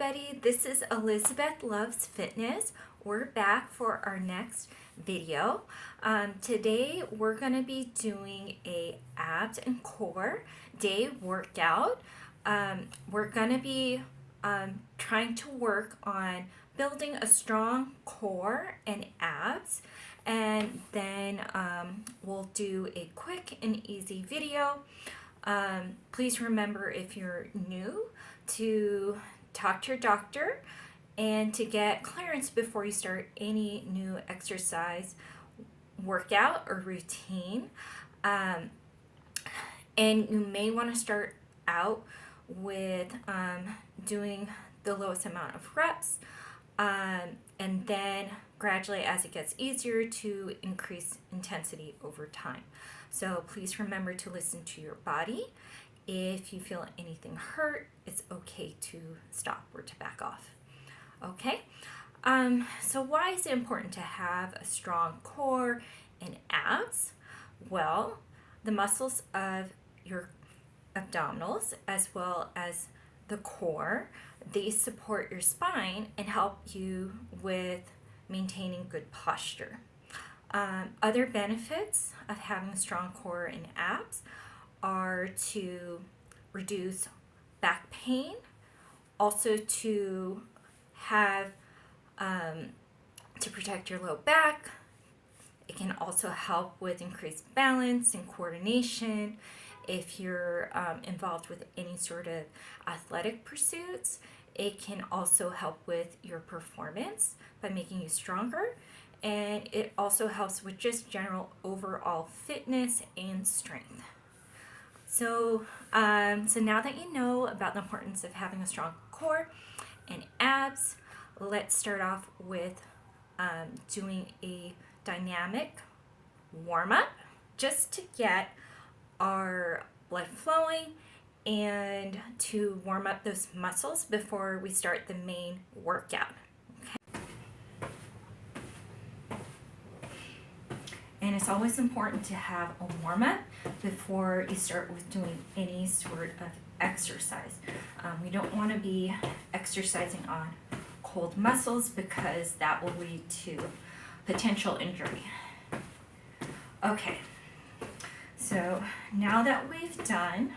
everybody, this is Elizabeth Loves Fitness. We're back for our next video. Today we're going to be doing a abs and core day workout. We're going to be trying to work on building a strong core and abs, and then we'll do a quick and easy video. Please remember, if you're new, to talk to your doctor and to get clearance before you start any new exercise, workout, or routine. And you may want to start out with doing the lowest amount of reps, and then gradually, as it gets easier, to increase intensity over time. So please remember to listen to your body. If you feel anything hurt, it's okay to stop or to back off. Okay, so why is it important to have a strong core and abs? Well, the muscles of your abdominals, as well as the core, they support your spine and help you with maintaining good posture. Other benefits of having a strong core and abs are to reduce back pain, also to have to protect your low back. It can also help with increased balance and coordination if you're involved with any sort of athletic pursuits. It can also help with your performance by making you stronger, and it also helps with just general overall fitness and strength. So now that you know about the importance of having a strong core and abs, let's start off with doing a dynamic warm-up just to get our blood flowing and to warm up those muscles before we start the main workout. And it's always important to have a warm-up before you start with doing any sort of exercise. We don't want to be exercising on cold muscles because that will lead to potential injury. Okay, so now that we've done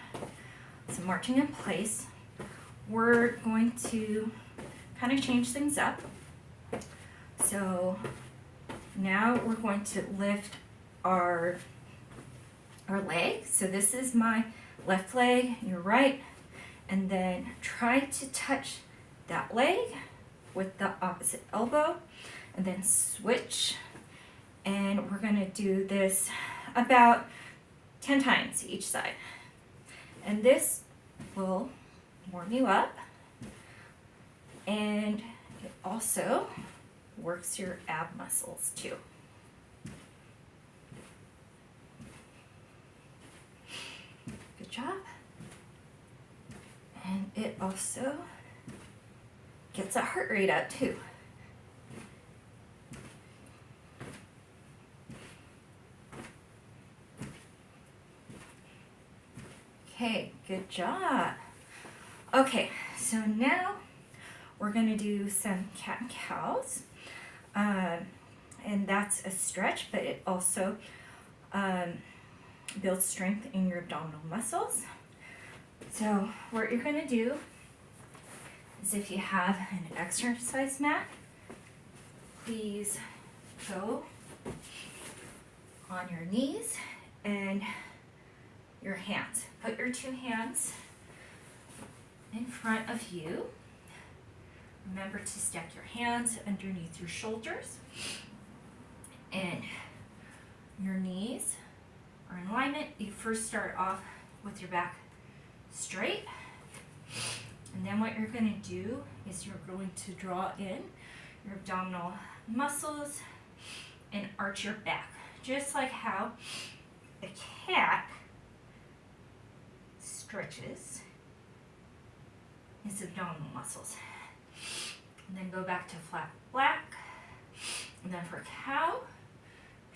some marching in place, we're going to kind of change things up. So now we're going to lift our leg. So this is my left leg, your right, and then try to touch that leg with the opposite elbow, and then switch. And we're going to do this about 10 times each side. And this will warm you up, and it also works your ab muscles too. Good job. And it also gets that heart rate up too. Okay, good job. Okay, so now we're going to do some cat and cows. And that's a stretch, but it also builds strength in your abdominal muscles. So what you're going to do is, if you have an exercise mat, please go on your knees and your hands. Put your two hands in front of you. Remember to stack your hands underneath your shoulders, and your knees are in alignment. You first start off with your back straight, and then what you're going to do is you're going to draw in your abdominal muscles and arch your back, just like how a cat stretches its abdominal muscles. And then go back to flat back. And then for cow,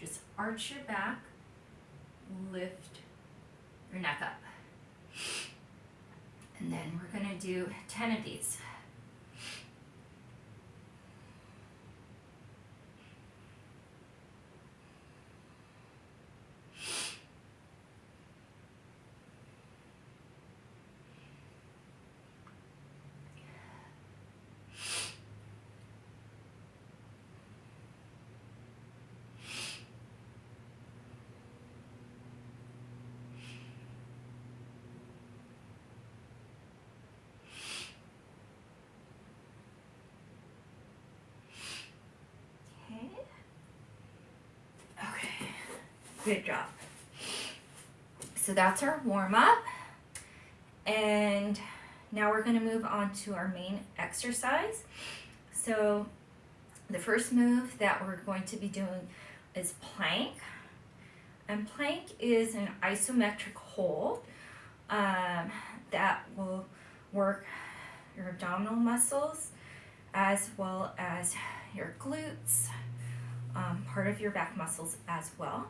just arch your back, lift your neck up. And then we're going to do 10 of these. Good job. So that's our warm-up. And now we're going to move on to our main exercise. So the first move that we're going to be doing is plank. And plank is an isometric hold that will work your abdominal muscles as well as your glutes, part of your back muscles as well.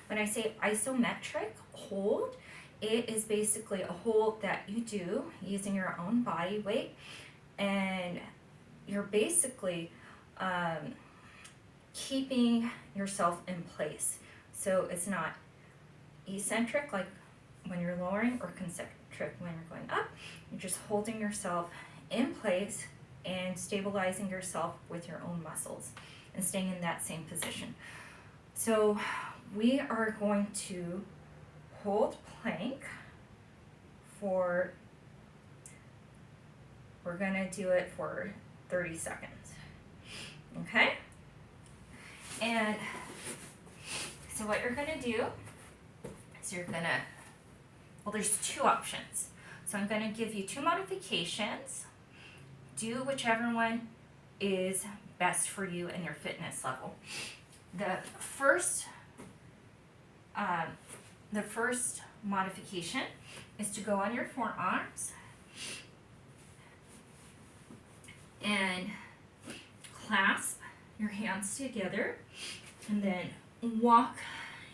When I say isometric hold, it is basically a hold that you do using your own body weight, and you're basically keeping yourself in place. So it's not eccentric like when you're lowering, or concentric when you're going up. You're just holding yourself in place and stabilizing yourself with your own muscles and staying in that same position. So we are going to hold plank we're going to do it for 30 seconds. Okay? And so what you're going to do is you're going to, well, there's two options. So I'm going to give you two modifications. Do whichever one is best for you and your fitness level. The first modification is to go on your forearms and clasp your hands together, and then walk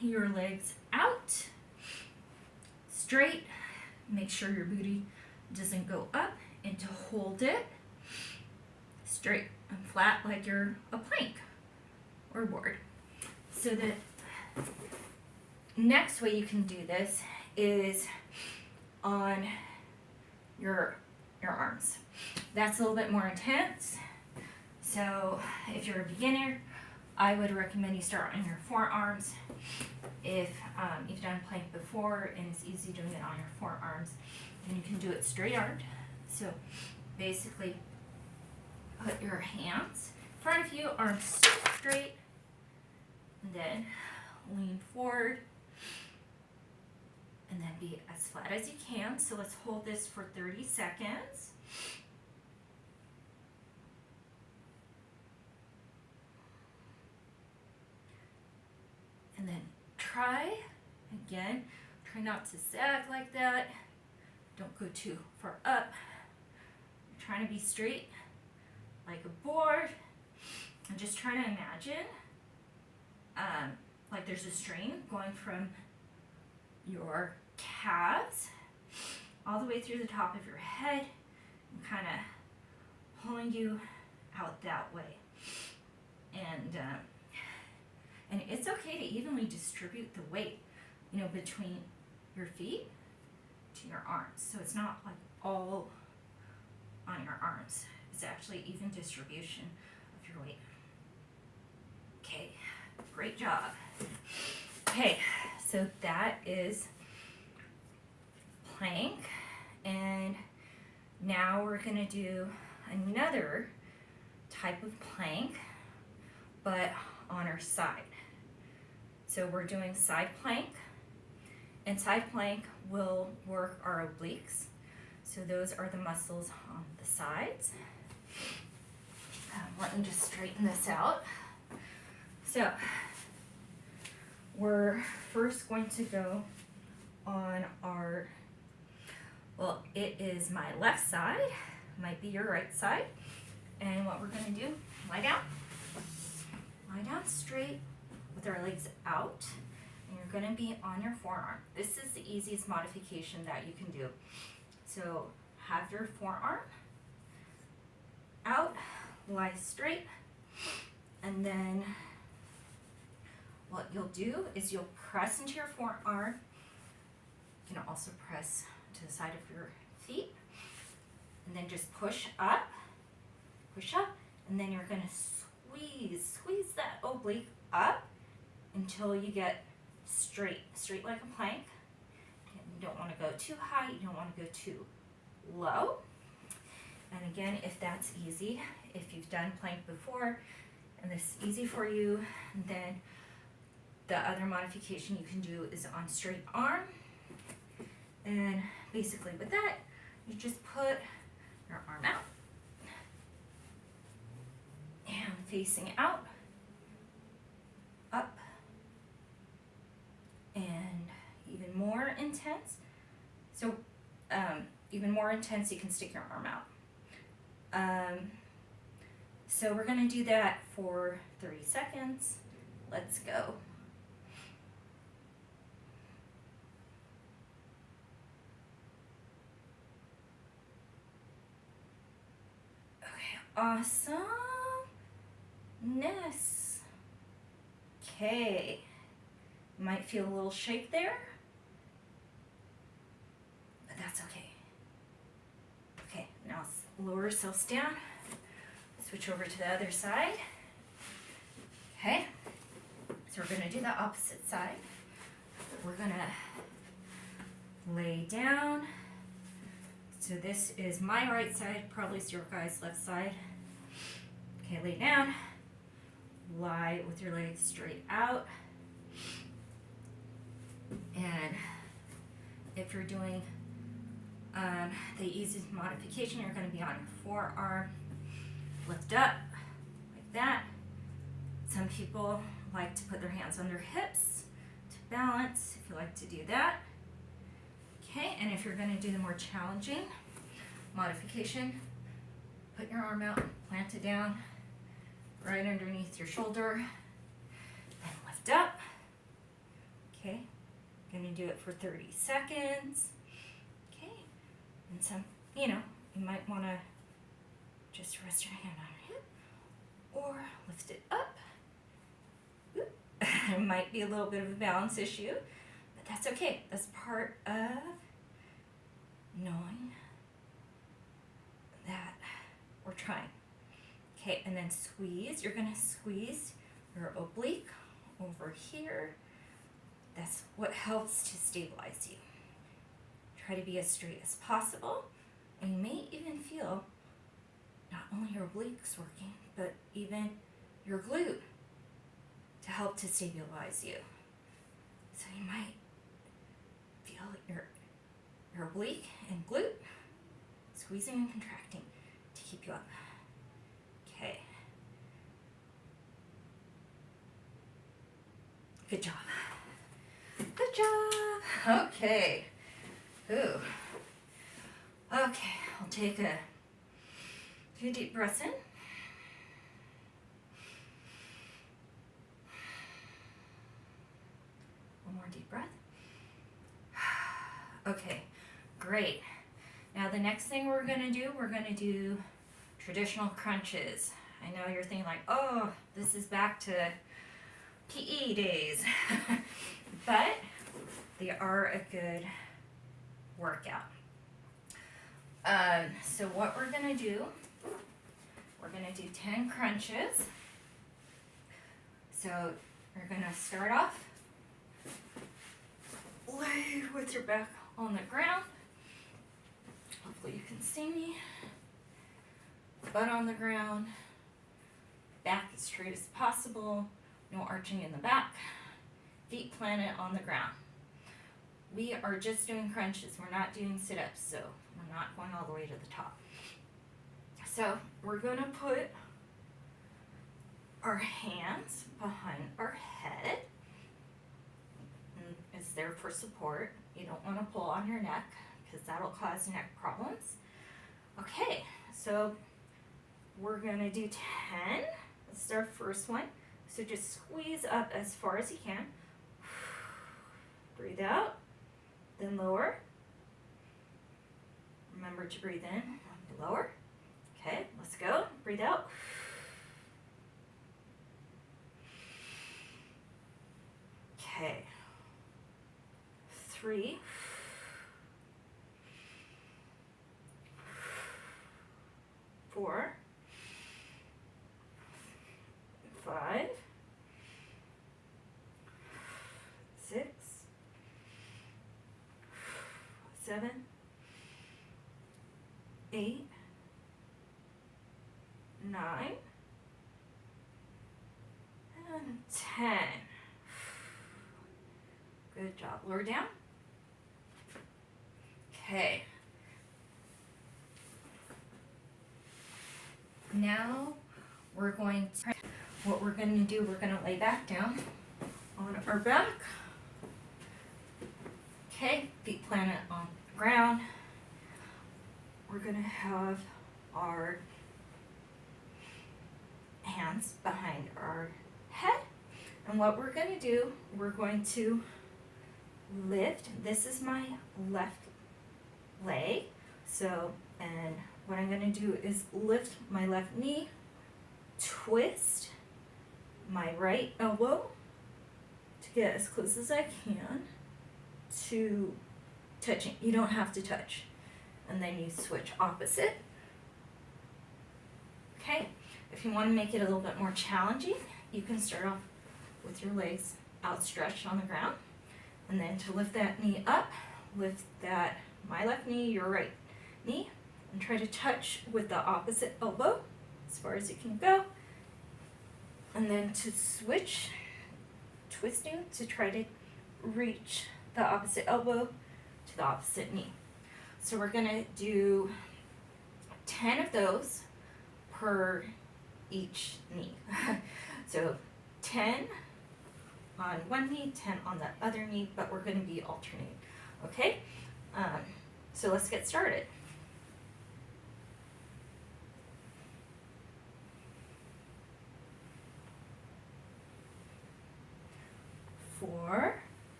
your legs out straight. Make sure your booty doesn't go up, and to hold it straight and flat like you're a plank or board. So the next way you can do this is on your arms. That's a little bit more intense. So if you're a beginner, I would recommend you start on your forearms. If you've done plank before and it's easy doing it on your forearms, then you can do it straight armed. So basically put your hands in front of you, arms straight, and then lean forward, and then be as flat as you can. So let's hold this for 30 seconds. And then try not to sag like that. Don't go too far up. You're trying to be straight like a board. I'm just trying to imagine like there's a string going from your calves all the way through the top of your head and kind of pulling you out that way. And it's okay to evenly distribute the weight, between your feet to your arms. So it's not like all on your arms. It's actually even distribution of your weight. Okay, great job. Okay, so that is plank. And now we're gonna do another type of plank, but on our side. So we're doing side plank, and side plank will work our obliques. So those are the muscles on the sides. Let me just straighten this out. So we're first going to go on our, well, it is my left side, might be your right side. And what we're gonna do, lie down straight with our legs out, and you're gonna be on your forearm. This is the easiest modification that you can do. So have your forearm out, lie straight, and then what you'll do is you'll press into your forearm. You can also press to the side of your feet, and then just push up, and then you're gonna squeeze that oblique up until you get straight like a plank. You don't want to go too high, you don't want to go too low. And again, if that's easy, if you've done plank before and this is easy for you, then the other modification you can do is on straight arm. And basically with that, you just put your arm out and facing out, up, and even more intense. So even more intense, you can stick your arm out. So we're gonna do that for 30 seconds. Let's go. Awesomeness. Okay. Might feel a little shake there, but that's okay. Okay, now lower yourselves down. Switch over to the other side. Okay, so we're gonna do the opposite side. We're gonna lay down. So this is my right side, probably is your guy's left side. Okay, lay down. Lie with your legs straight out. And if you're doing the easiest modification, you're going to be on your forearm. Lift up like that. Some people like to put their hands on their hips to balance, if you like to do that. Okay, and if you're going to do the more challenging modification, put your arm out, plant it down right underneath your shoulder, then lift up. Okay, going to do it for 30 seconds. Okay, and some, you might want to just rest your hand on your hip or lift it up. It might be a little bit of a balance issue, but that's okay. That's part of knowing that we're trying. Okay, and then squeeze. You're gonna squeeze your oblique over here. That's what helps to stabilize you. Try to be as straight as possible, and you may even feel not only your obliques working, but even your glute to help to stabilize you. So you might feel your oblique and glute squeezing and contracting to keep you up. Okay. Good job. Good job. Okay. Ooh. Okay, I'll take a few deep breaths in. One more deep breath. Okay, great. Now the next thing we're gonna do traditional crunches. I know you're thinking like, oh, this is back to PE days. But they are a good workout. So what we're gonna do, we're gonna do 10 crunches. So you're gonna start off, lay with your back on the ground. Hopefully you can see me. Butt on the ground, back as straight as possible, no arching in the back, feet planted on the ground. We are just doing crunches, we're not doing sit-ups, so we're not going all the way to the top. So we're gonna put our hands behind our head. And it's there for support. You don't wanna pull on your neck because that'll cause neck problems. Okay, so we're gonna do 10. This is our first one. So just squeeze up as far as you can. Breathe out, then lower. Remember to breathe in, lower. Okay, let's go. Breathe out. Okay. 3. 4. 5. 6. 7. 8. 9. And 10. Good job. Lower down. Okay. Now what we're going to do, we're going to lay back down on our back. Okay, feet planted on the ground. We're going to have our hands behind our head. And what we're going to do, we're going to lift. This is my left leg. So, and what I'm going to do is lift my left knee, twist my right elbow to get as close as I can to touching. You don't have to touch. And then you switch opposite. Okay, if you want to make it a little bit more challenging, you can start off with your legs outstretched on the ground. And then to lift that knee up, lift that, my left knee, your right knee, and try to touch with the opposite elbow as far as you can go. And then to switch, twisting to try to reach the opposite elbow to the opposite knee. So we're gonna do 10 of those per each knee. So 10 on one knee, 10 on the other knee, but we're gonna be alternating, okay? So let's get started. Four,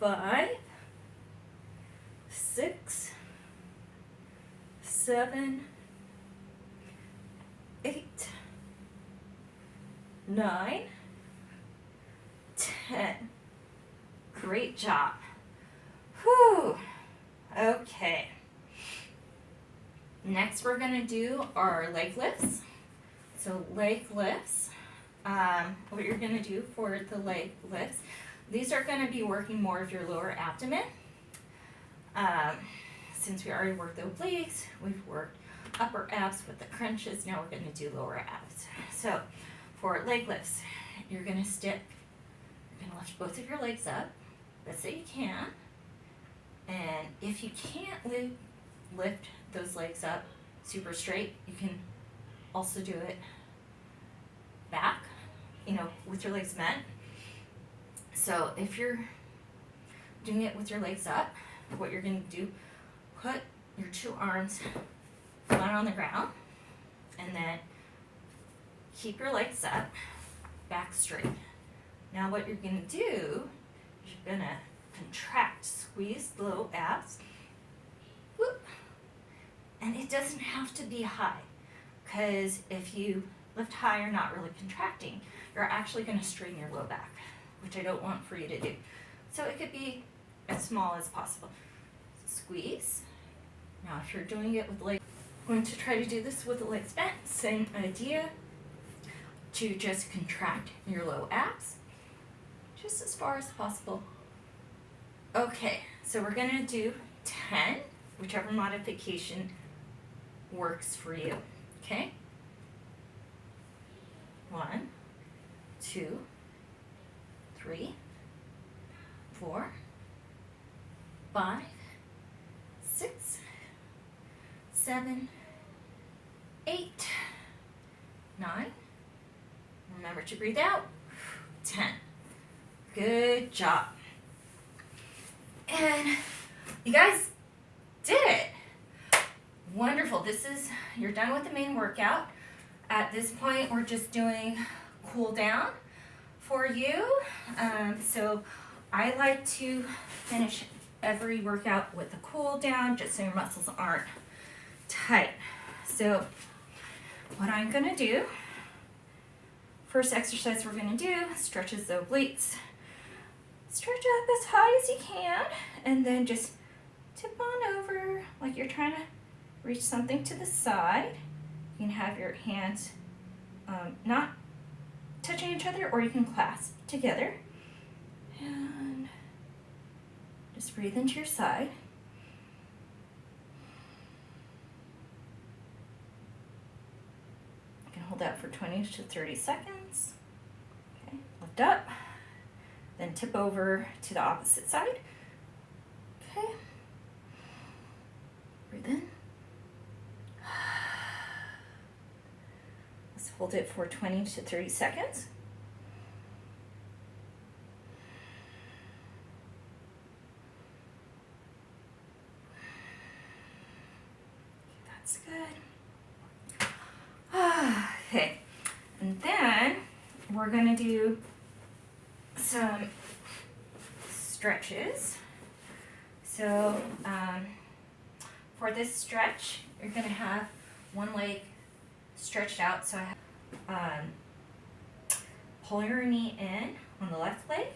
5, 6, 7, 8, 9, 10. Great job. Whew. Okay. Next we're going to do our leg lifts. So leg lifts. What you're going to do for the leg lifts, these are going to be working more of your lower abdomen. Since we already worked the obliques, we've worked upper abs with the crunches, now we're going to do lower abs. So for leg lifts, you're going to lift both of your legs up, best that you can. And if you can't lift those legs up super straight, you can also do it back, with your legs bent. So if you're doing it with your legs up, what you're going to do, put your two arms flat on the ground, and then keep your legs up, back straight. Now what you're going to do is you're going to contract, squeeze the low abs, whoop, and it doesn't have to be high, because if you lift high, you're not really contracting. You're actually going to strain your low back, which I don't want for you to do. So it could be as small as possible. Squeeze. Now if you're doing it with legs, I'm going to try to do this with the legs bent. Same idea, to just contract your low abs just as far as possible. Okay, so we're going to do 10, whichever modification works for you. Okay? 1, 2, 3, 4, 5, 6, 7, 8, 9. Remember to breathe out. 10. Good job. And you guys did it. Wonderful. You're done with the main workout. At this point, we're just doing cool down for you. So I like to finish every workout with a cool down, just so your muscles aren't tight. So what I'm gonna do, first exercise we're gonna do, stretches the obliques. Stretch up as high as you can, and then just tip on over like you're trying to reach something to the side. You can have your hands not touching each other, or you can clasp together. And just breathe into your side. You can hold that for 20 to 30 seconds. Okay, lift up. then tip over to the opposite side. Okay. Breathe in. Let's hold it for 20 to 30 seconds. That's good. Okay, and then we're gonna do some stretches. So for this stretch, you're gonna have one leg stretched out. So I have, pull your knee in on the left leg,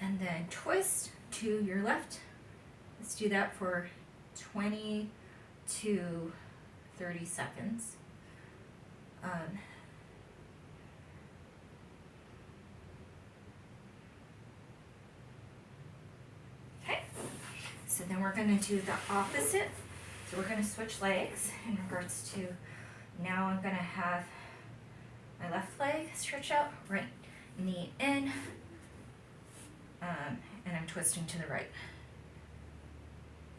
and then twist to your left. Let's do that for 20 to 30 seconds. Okay, so then we're going to do the opposite. So we're going to switch legs in regards to, now I'm going to have my left leg stretch out, right knee in, and I'm twisting to the right.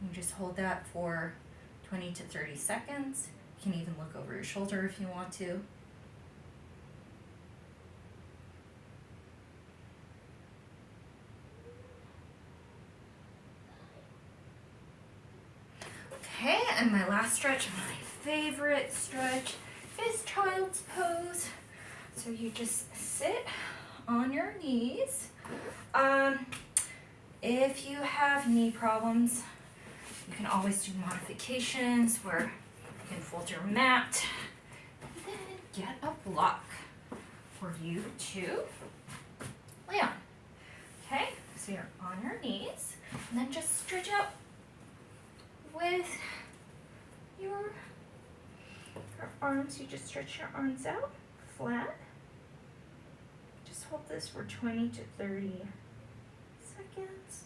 You just hold that for 20 to 30 seconds. You can even look over your shoulder if you want to. Okay, and my last stretch, my favorite stretch, is child's pose. So you just sit on your knees. If you have knee problems, you can always do modifications where you can fold your mat and then get a block for you to lay on. Okay, so you're on your knees, and then just stretch out with your arms. You just stretch your arms out flat. Just hold this for 20 to 30 seconds.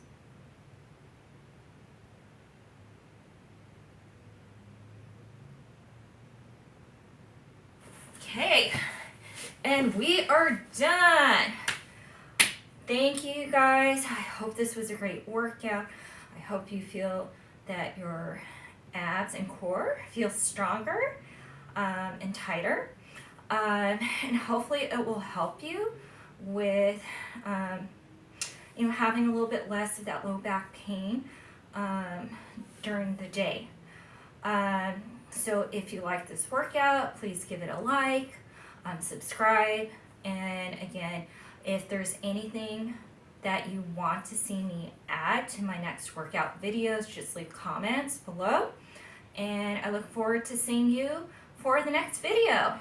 Okay, and we are done. Thank you guys. I hope this was a great workout. I hope you feel that your abs and core feel stronger and tighter. And hopefully it will help you with having a little bit less of that low back pain during the day. So if you like this workout, please give it a like, subscribe, and again, if there's anything that you want to see me add to my next workout videos, just leave comments below, and I look forward to seeing you for the next video.